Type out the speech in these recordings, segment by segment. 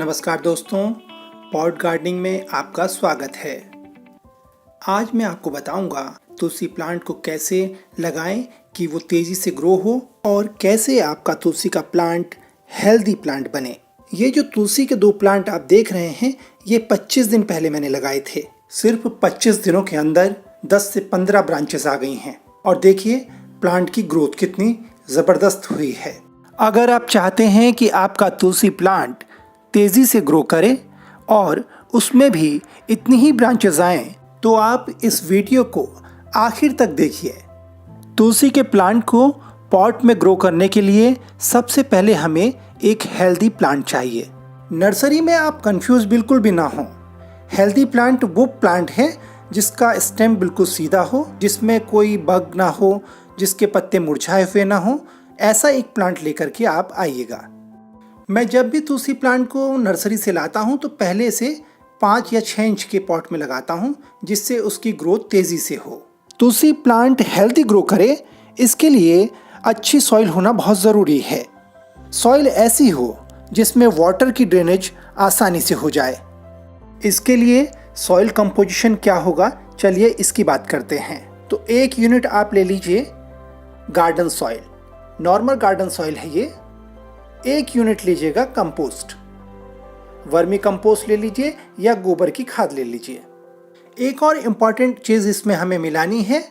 नमस्कार दोस्तों, pot gardening में आपका स्वागत है। आज मैं आपको बताऊंगा तुलसी प्लांट को कैसे लगाएं कि वो तेजी से ग्रो हो और कैसे आपका तुलसी का प्लांट हेल्दी प्लांट बने। ये जो तुलसी के 2 प्लांट आप देख रहे हैं, ये 25 दिन पहले मैंने लगाए थे। सिर्फ 25 दिनों के अंदर 10 से 15 ब्रांचेस आ गई हैं और देखिए प्लांट की ग्रोथ कितनी ज़बरदस्त हुई है। अगर आप चाहते हैं कि आपका तुलसी प्लांट तेज़ी से ग्रो करे और उसमें भी इतनी ही ब्रांचेस आएँ, तो आप इस वीडियो को आखिर तक देखिए। तुलसी के प्लांट को पॉट में ग्रो करने के लिए सबसे पहले हमें एक हेल्दी प्लांट चाहिए। नर्सरी में आप कंफ्यूज बिल्कुल भी ना हो। हेल्दी प्लांट वो प्लांट है जिसका स्टेम बिल्कुल सीधा हो, जिसमें कोई बग ना हो, जिसके पत्ते मुरझाए हुए ना हो। ऐसा एक प्लांट लेकर के आप आइएगा। मैं जब भी तुलसी प्लांट को नर्सरी से लाता हूँ तो पहले से 5 या 6 इंच के पॉट में लगाता हूँ, जिससे उसकी ग्रोथ तेज़ी से हो। तुलसी प्लांट हेल्दी ग्रो करे, इसके लिए अच्छी सॉइल होना बहुत ज़रूरी है। सॉइल ऐसी हो जिसमें वाटर की ड्रेनेज आसानी से हो जाए। इसके लिए सॉइल कंपोजिशन क्या होगा, चलिए इसकी बात करते हैं। तो 1 यूनिट आप ले लीजिए garden soil, normal garden soil है ये। 1 यूनिट लीजिएगा कंपोस्ट, वर्मी कंपोस्ट ले लीजिए या गोबर की खाद ले लीजिए। एक और इम्पॉर्टेंट चीज़ इसमें हमें मिलानी है,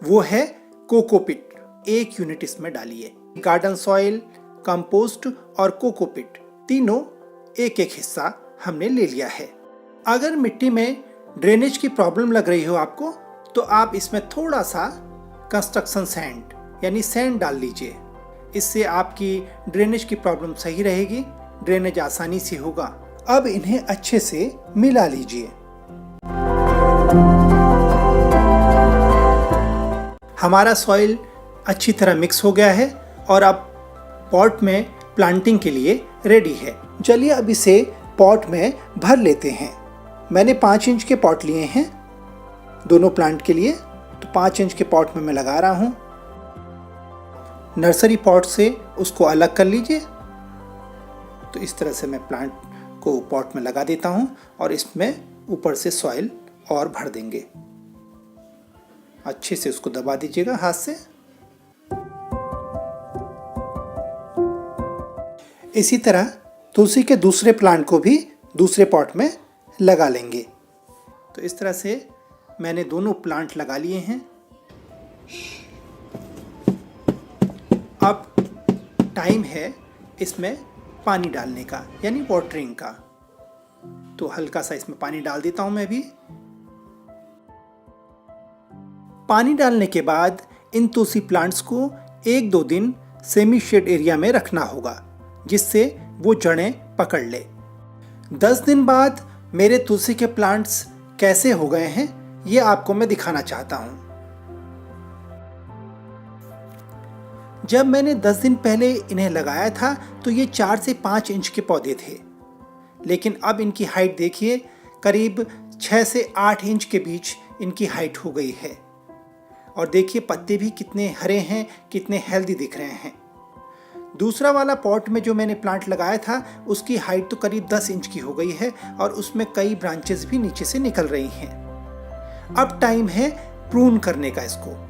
वो है कोकोपिट। 1 यूनिट इसमें डालिए। गार्डन सॉइल, कंपोस्ट और कोकोपिट तीनों एक हिस्सा हमने ले लिया है। अगर मिट्टी में ड्रेनेज की प्रॉब्लम लग रही हो आपको, तो आप इसमें थोड़ा सा कंस्ट्रक्शन सैंड यानी सैंड डाल लीजिए। इससे आपकी ड्रेनेज की प्रॉब्लम सही रहेगी, ड्रेनेज आसानी से होगा। अब इन्हें अच्छे से मिला लीजिए। हमारा सॉइल अच्छी तरह मिक्स हो गया है और अब पॉट में प्लांटिंग के लिए रेडी है। चलिए अब इसे पॉट में भर लेते हैं। मैंने 5 इंच के पॉट लिए हैं दोनों प्लांट के लिए, तो 5 इंच के पॉट में मैं लगा रहा हूँ। नर्सरी पॉट से उसको अलग कर लीजिए। तो इस तरह से मैं प्लांट को पॉट में लगा देता हूँ और इसमें ऊपर से सॉइल और भर देंगे। अच्छे से उसको दबा दीजिएगा हाथ से। इसी तरह तुलसी के दूसरे प्लांट को भी दूसरे पॉट में लगा लेंगे। तो इस तरह से मैंने दोनों प्लांट लगा लिए हैं। अब टाइम है इसमें पानी डालने का, यानी वाटरिंग का। तो हल्का सा इसमें पानी डाल देता हूं मैं भी। पानी डालने के बाद इन तुलसी प्लांट्स को 1-2 दिन सेमी शेड एरिया में रखना होगा, जिससे वो जड़ें पकड़ ले। 10 दिन बाद मेरे तुलसी के प्लांट्स कैसे हो गए हैं, ये आपको मैं दिखाना चाहता हूं। जब मैंने 10 दिन पहले इन्हें लगाया था तो ये 4 से 5 इंच के पौधे थे, लेकिन अब इनकी हाइट देखिए, करीब 6 से 8 इंच के बीच इनकी हाइट हो गई है। और देखिए पत्ते भी कितने हरे हैं, कितने हेल्दी दिख रहे हैं। दूसरा वाला पॉट में जो मैंने प्लांट लगाया था, उसकी हाइट तो करीब 10 इंच की हो गई है और उसमें कई ब्रांचेस भी नीचे से निकल रही हैं। अब टाइम है प्रून करने का इसको।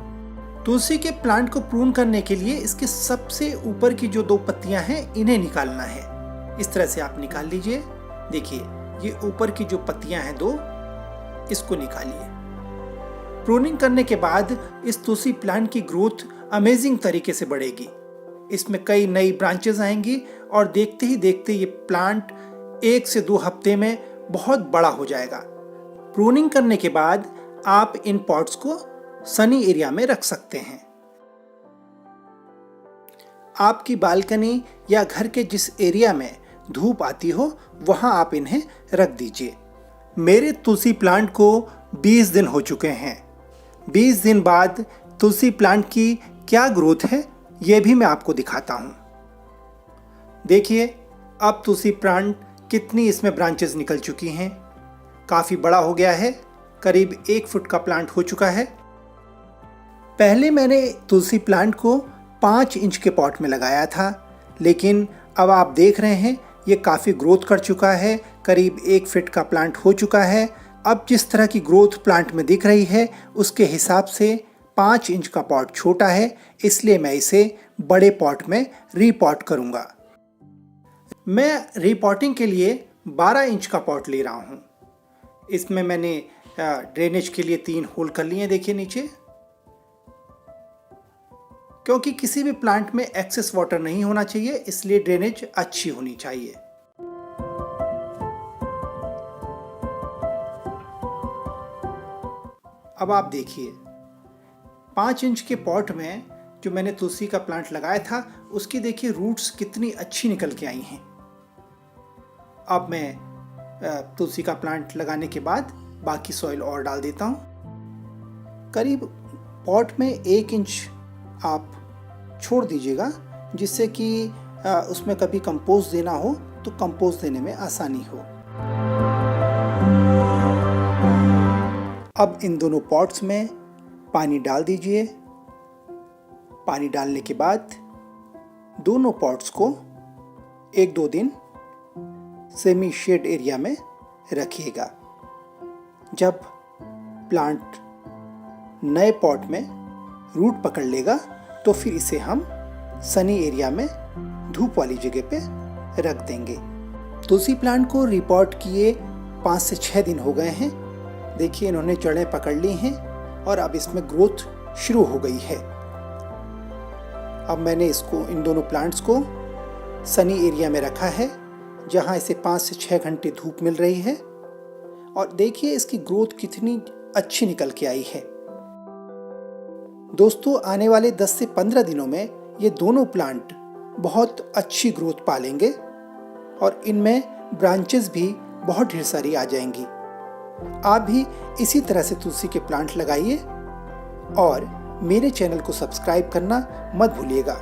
तुलसी के प्लांट को प्रून करने के लिए इसके सबसे ऊपर की जो 2 पत्तियां हैं, इन्हें निकालना है। इस तरह से आप निकाल लीजिए। देखिए ये ऊपर की जो पत्तियां हैं 2, इसको निकालिए। प्रूनिंग करने के बाद इस तुलसी प्लांट की ग्रोथ अमेजिंग तरीके से बढ़ेगी। इसमें कई नई ब्रांचेस आएंगी और देखते ही देखते ये प्लांट 1 से 2 हफ्ते में बहुत बड़ा हो जाएगा। प्रूनिंग करने के बाद आप इन पॉट्स को सनी एरिया में रख सकते हैं। आपकी बालकनी या घर के जिस एरिया में धूप आती हो, वहां आप इन्हें रख दीजिए। मेरे तुलसी प्लांट को 20 दिन हो चुके हैं। 20 दिन बाद तुलसी प्लांट की क्या ग्रोथ है, यह भी मैं आपको दिखाता हूं। देखिए अब तुलसी प्लांट कितनी इसमें ब्रांचेस निकल चुकी हैं। काफ़ी बड़ा हो गया है, करीब 1 फुट का प्लांट हो चुका है। पहले मैंने तुलसी प्लांट को 5 इंच के पॉट में लगाया था, लेकिन अब आप देख रहे हैं ये काफ़ी ग्रोथ कर चुका है, करीब 1 फीट का प्लांट हो चुका है। अब जिस तरह की ग्रोथ प्लांट में दिख रही है उसके हिसाब से 5 इंच का पॉट छोटा है, इसलिए मैं इसे बड़े पॉट में रीपॉट करूँगा। मैं रीपॉटिंग के लिए 12 इंच का पॉट ले रहा हूँ। इसमें मैंने ड्रेनेज के लिए 3 होल कर लिए हैं, देखिए नीचे, क्योंकि किसी भी प्लांट में एक्सेस वाटर नहीं होना चाहिए, इसलिए ड्रेनेज अच्छी होनी चाहिए। अब आप देखिए 5 इंच के पॉट में जो मैंने तुलसी का प्लांट लगाया था उसकी देखिए रूट्स कितनी अच्छी निकल के आई हैं। अब मैं तुलसी का प्लांट लगाने के बाद बाकी सॉइल और डाल देता हूँ। करीब पॉट में 1 इंच आप छोड़ दीजिएगा, जिससे कि उसमें कभी कंपोस्ट देना हो तो कंपोस्ट देने में आसानी हो। अब इन दोनों पॉट्स में पानी डाल दीजिए। पानी डालने के बाद दोनों पॉट्स को 1-2 दिन सेमी शेड एरिया में रखिएगा। जब प्लांट नए पॉट में रूट पकड़ लेगा तो फिर इसे हम सनी एरिया में धूप वाली जगह पे रख देंगे। तुलसी प्लांट को रिपॉट किए 5 से 6 दिन हो गए हैं। देखिए इन्होंने जड़ें पकड़ ली हैं और अब इसमें ग्रोथ शुरू हो गई है। अब मैंने इन दोनों प्लांट्स को सनी एरिया में रखा है, जहां इसे 5 से 6 घंटे धूप मिल रही है। और देखिए इसकी ग्रोथ कितनी अच्छी निकल के आई है। दोस्तों, आने वाले 10 से 15 दिनों में ये दोनों प्लांट बहुत अच्छी ग्रोथ पालेंगे और इनमें ब्रांचेस भी बहुत ढेर सारी आ जाएंगी। आप भी इसी तरह से तुलसी के प्लांट लगाइए और मेरे चैनल को सब्सक्राइब करना मत भूलिएगा।